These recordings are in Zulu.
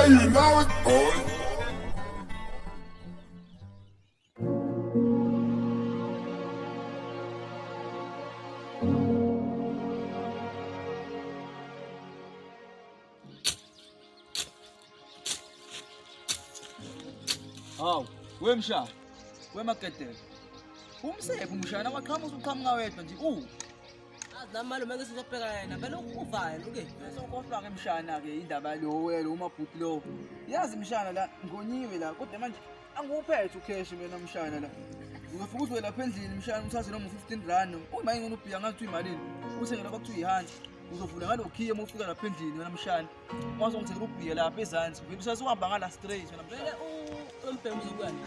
you know it, boy. Hawu, wemsha, wemaketela. Umsepho umshana waqhamuza uqhamuka wedwa nje. Nami malume ngeke sizobheka yena vele ukuvayo luke. Sokhohlwa ke mshana ke indaba lo welo umabhuti lo. Yazi mshana la ngonyiwe la kodwa manje anguphethe ucash mina mshana la. Ungafika uthi lapha endlini mshana uthathe noma 15 rand. Uma ingene ubhiya ngathi uyimalini. Uthenge lapha kuthiwa ihandi. Uzovula ngalokhiye uma ufika lapha endlini wena mshana. Wazi ungithengela ubhiya lapha ezansi. Vele usasuhamba ngala straight wena mshana. Vele umbhemu uzokuyani?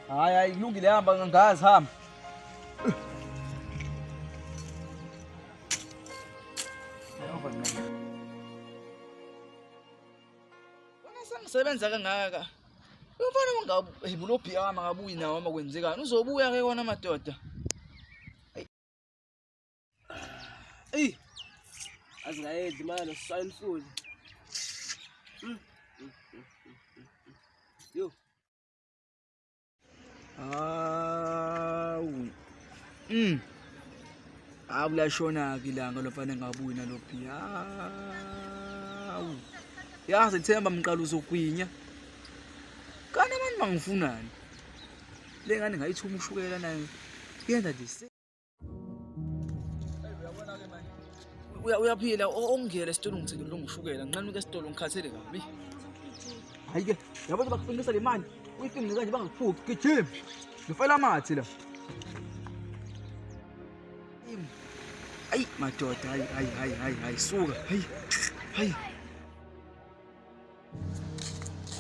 Hayi kulungile hamba ngazi hamba. Wena sengisebenza kangaka. Umfana wangabulobhi ama ngabuyi nawo uma kwenzekani. Uzobuya ke kona madoda. Ey. Azingayedli manje usayini futhi. Yo. Awu. Abulashona ke ilanga lofana ngabuyi nalophi. Awu. Yazi Themba mqala uzogwinya. Kana manje mangifunani. Le ngane ngayithuma ushukela nayo. Yenza nje. Uyabona ke manje. Uyaphila ongiyele esitolo ngithekile longushukela. Nqani ke esitolo ngikhathele kabi. Hayi ke, yabona bakufincisa le mali. Uyifinqe kanje bangakuphuki gijima. Ngifela amathi la. Ayi madoda hayi suka hayi.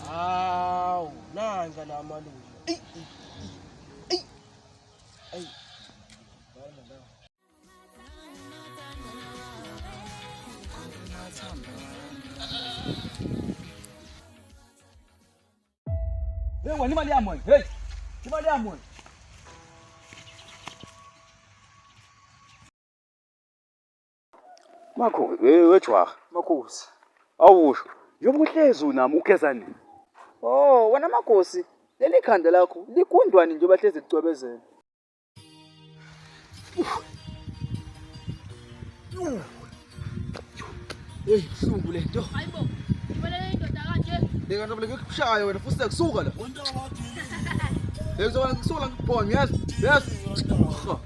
Hawu, nanga la malume. Ey. Hey, wani mali yami wena. Hey. Imali yami wena. Makho, wejwaha. Makhosi. Awusho. Njengoba uhlezi nami ukezani. Oh, wena makhosi. Leli khanda lakho ligundwani nje bahlezi licwebezela. Hey, hlungu lento. Hayibo, kufanele indoda kanje. Leka nje ngikushaya wena futhi sekusuka la. Hey, uzobona ngikusuka la ngibhonye, yazi? Yazi? Ha.